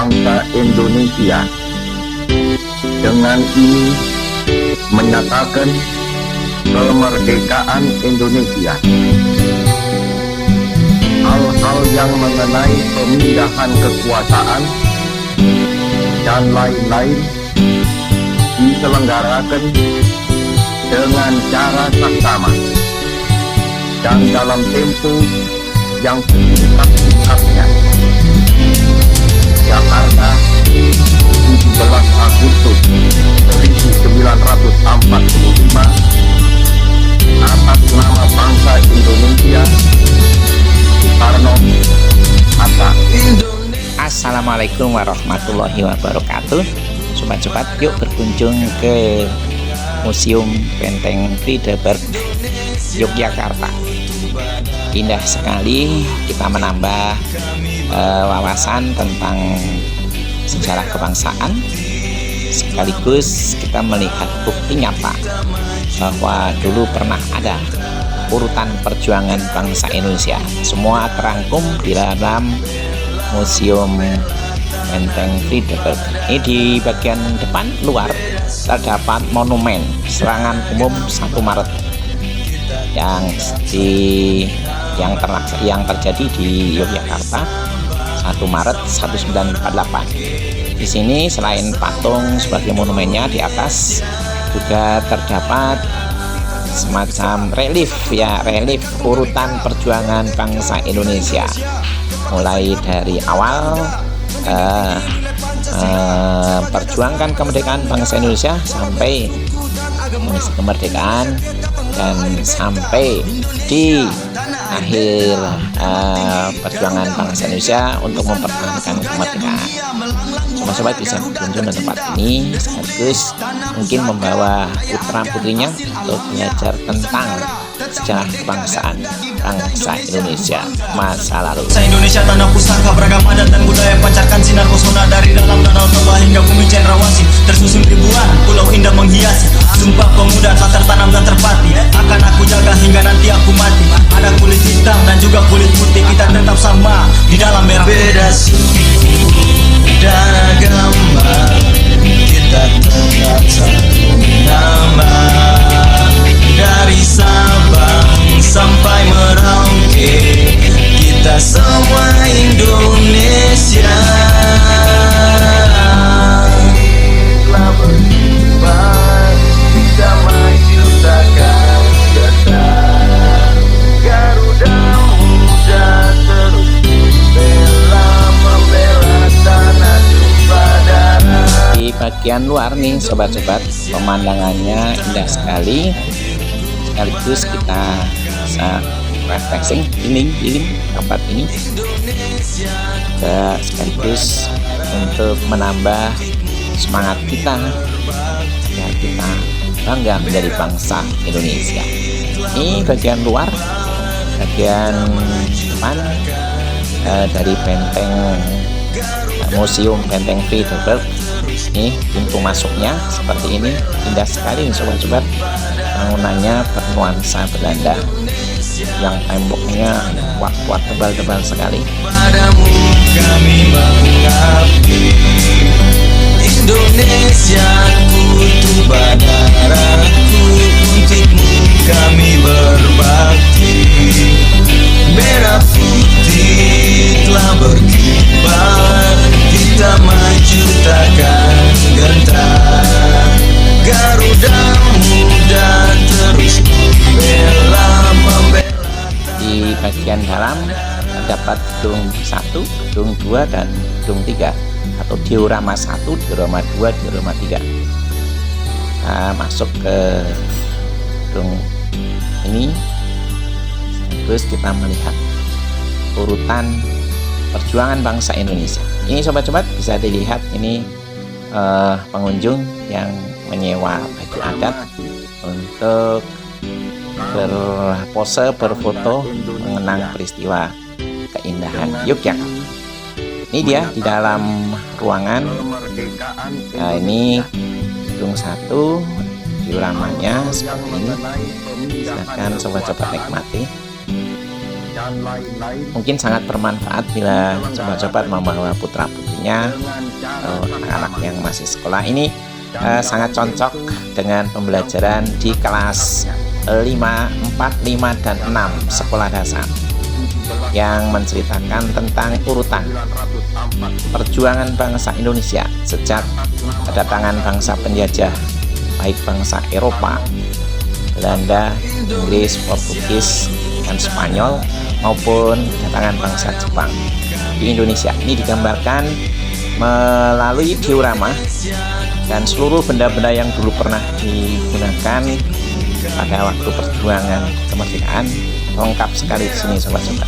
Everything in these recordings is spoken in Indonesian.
bangsa Indonesia. Dengan ini menyatakan kemerdekaan Indonesia. Hal-hal yang mengenai pemindahan kekuasaan dan lain-lain diselenggarakan dengan cara saksama dan dalam tempo yang singkat-singkatnya. Jakarta, 17 Agustus 1945, atas nama bangsa Indonesia, Soekarno Hatta. Assalamualaikum warahmatullahi wabarakatuh. Sobat-sobat, yuk berkunjung ke Museum Benteng Friedeburg, Yogyakarta. Indah sekali, kita menambah wawasan tentang sejarah kebangsaan, sekaligus kita melihat bukti nyata bahwa dulu pernah ada urutan perjuangan bangsa Indonesia. Semua terangkum di dalam Museum Benteng Friedeburg. Ini di bagian depan luar terdapat monumen serangan umum 1 Maret yang terjadi di Yogyakarta 1 Maret 1948. Di sini selain patung sebagai monumennya, di atas juga terdapat semacam relief urutan perjuangan bangsa Indonesia, mulai dari awal perjuangkan kemerdekaan bangsa Indonesia sampai mengisi kemerdekaan dan sampai di akhir perjuangan bangsa Indonesia untuk mempertahankan kemerdekaan. Sobat-sobat bisa berkunjung ke tempat ini, sekaligus mungkin membawa putra-putrinya untuk belajar tentang sejarah kebangsaan bangsa Indonesia masa lalu. Indonesia tanah pusaka, beragam adat dan budaya, pancarkan sinar pesona dari dalam danau Toba hingga bumi cendrawasih. Tersusun ribuan pulau indah menghiasi, sumpah pemuda tak tertanam dan terpati. Akan aku jaga hingga nanti aku mati. Ada kulit hitam dan juga kulit putih, kita tetap sama di dalam merah. Beda suku dan agama, kita tetap satu nama. Dari Sabang sampai Merauke, kita semua Indonesia. Telah berjuang, kita maju takkan getar. Garuda muda terus bela membela tanah tumpah darah. Di bagian luar nih sobat-sobat, pemandangannya indah sekali, sekaligus kita bisa refreshing healing tempat ini, sekaligus untuk menambah semangat kita agar kita bangga menjadi bangsa Indonesia. Ini bagian luar, bagian depan dari benteng Museum Benteng Friedeburg. Ini pintu masuknya seperti ini, indah sekali sobat-sobat. Bangunannya bernuansa Belanda, yang temboknya kuat-kuat, tebal-tebal sekali. Padamu kami mengabdi, Indonesia ku darahku, untukmu kami berbakti. Merah putih telah berkibar, kita maju takkan gentar. Garuda muda terus membela. Di bagian dalam terdapat gedung 1, gedung 2, dan gedung 3, atau diorama 1, diorama 2, diorama 3. Nah, masuk ke gedung ini, terus kita melihat urutan perjuangan bangsa Indonesia. Ini sobat-sobat bisa dilihat, ini pengunjung yang menyewa baju adat untuk berpose, berfoto mengenang peristiwa keindahan Yogyakarta. Ini dia di dalam ruangan. Nah, ini gedung 1, dioramanya seperti ini. Silakan sobat-sobat nikmati. dan lain-lain Mungkin sangat bermanfaat bila sobat-sobat membawa putra-putrinya atau anak-anak yang masih sekolah ini. Sangat cocok dengan pembelajaran di kelas 5, 4, 5, dan 6 sekolah dasar yang menceritakan tentang urutan perjuangan bangsa Indonesia sejak kedatangan bangsa penjajah, baik bangsa Eropa, Belanda, Inggris, Portugis, dan Spanyol, maupun kedatangan bangsa Jepang di Indonesia. Ini digambarkan melalui diorama dan seluruh benda-benda yang dulu pernah digunakan pada waktu perjuangan kemerdekaan lengkap sekali di sini, sobat-sobat.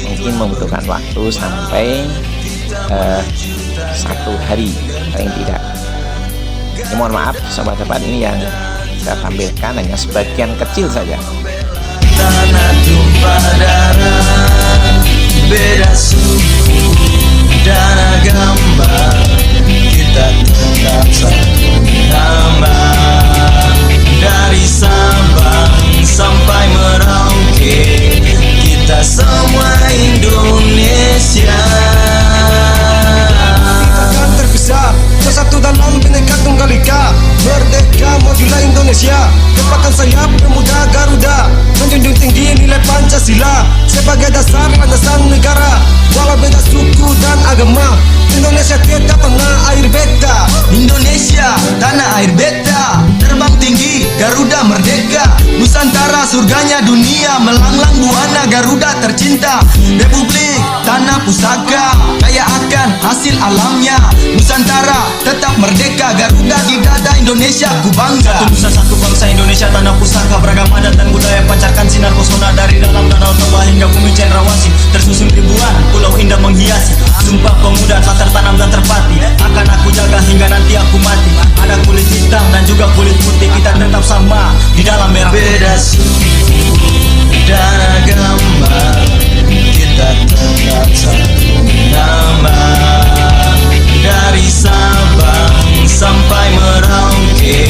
Mungkin membutuhkan waktu sampai 1 hari paling tidak. Ya, mohon maaf sobat-sobat, ini yang saya tampilkan hanya sebagian kecil saja. Tanah tumpah darah, beda suku dan agama, kita tetap satu nama. Dari Sabang sampai Merauke, kita semua Indonesia. Kita kan terpisah, bersatu dalam Bhinneka Tunggal Ika. Merdeka majulah Indonesia, gempatkan sayap pemuda Garuda, menjunjung tinggi nilai Pancasila sebagai dasar landasan negara. Walau beda suku dan agama, Indonesia kita tanah air beta. Indonesia, tanah air beta, terbang tinggi, Garuda merdeka. Nusantara surganya dunia, melanglang buana Garuda tercinta. Republik, tanah pusaka, kaya akan hasil alamnya. Nusantara tetap merdeka, Garuda di dada Indonesia ku bangga. Satu nusa satu bangsa Indonesia, tanah pusaka, beragam adat dan budaya, pancarkan sinar pesona dari dalam danau Toba hingga bumi cendrawasih. Tersusun ribuan pulau indah menghiasi, sumpah pemuda telah tertanam dan terpati. Akan aku jaga hingga nanti aku mati. Ada kulit hitam dan juga kulit putih, kita tetap sama di dalam merah putih. Beda suku dan agama, kita tetap satu nama. Dari Sabang sampai Merauke,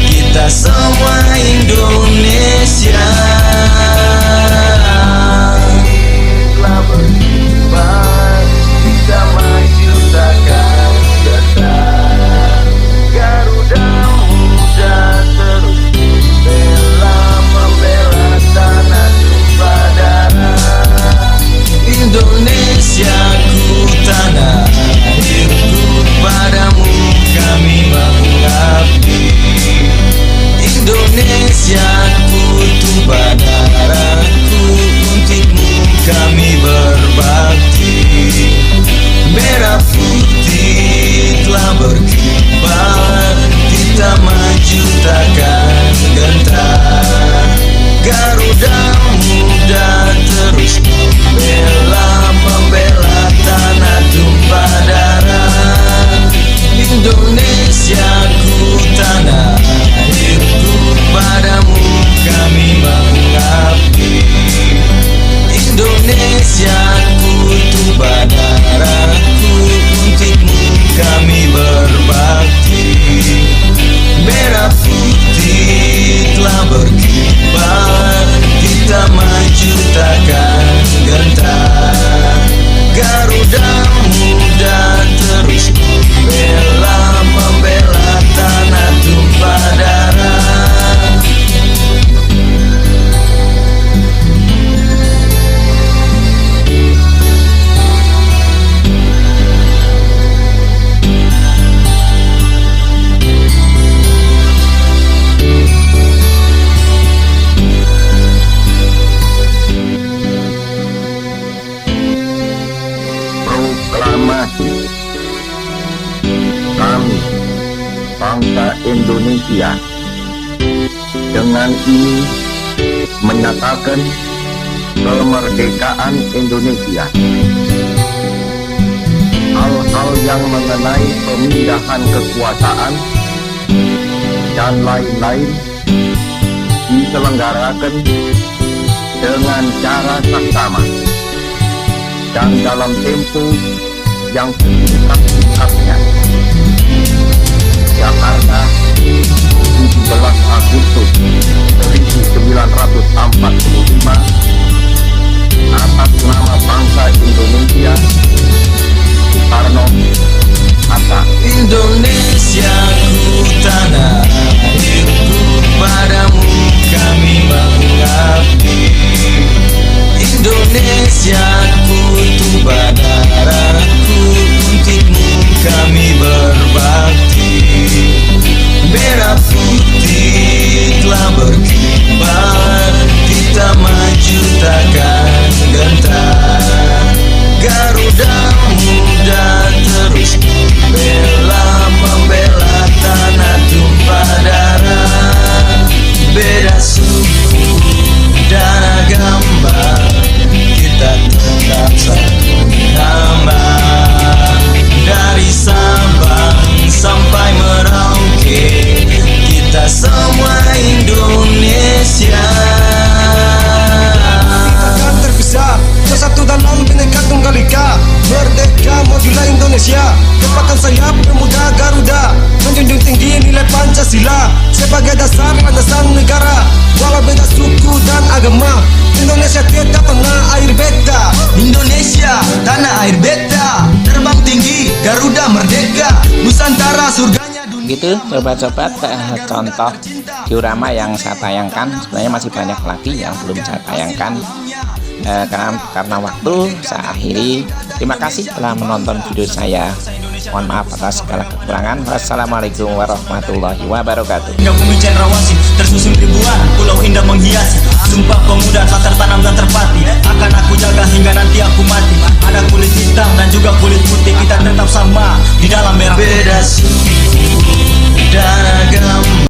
kita semua Indonesia. Telah berkembang, kita maju takkan getar. Garuda muda terus membela tanah tumpah darah. Indonesia ku tanah airku, padamu kami mengabdi. Indonesia ku tumpah darahku, untukmu kami berbakti. Merah putih telah berkibar, kita maju takkan gentar. Garuda muda terus membela tanah tumpah darah. Indonesia ku tanah airku, padamu kami mengabdi. Indonesia ku tumpah darahku, untukmu kami berbakti. Merah putih telah berkibar, kita maju takkan gentar. Garuda muda terus membela tanah tumpah darah. Proklamasi. Kami, bangsa Indonesia, dengan ini menyatakan kemerdekaan Indonesia. Hal-hal yang mengenai pemindahan kekuasaan dan lain-lain diselenggarakan dengan cara saksama dan dalam tempo yang singkat-singkatnya. Jakarta, 17 Agustus 1945, agama. Indonesia kita tanah air beta. Indonesia, tanah air beta. Terbang tinggi, Garuda merdeka. Nusantara surganya dunia. Gitu sobat-sobat, contoh diorama yang saya tayangkan. Sebenarnya masih banyak lagi yang belum saya tayangkan. Karena waktu saya akhiri. Terima kasih telah menonton video saya. Mohon maaf atas segala kekurangan. Wassalamualaikum warahmatullahi wabarakatuh. Hingga bumi cendrawasih tersusun ribuan pulau indah menghiasi. Sumpah pemuda tak tertanam dan terpati. Akan aku jaga hingga nanti aku mati. Ada kulit hitam dan juga kulit putih, kita tetap sama di dalam merah putih.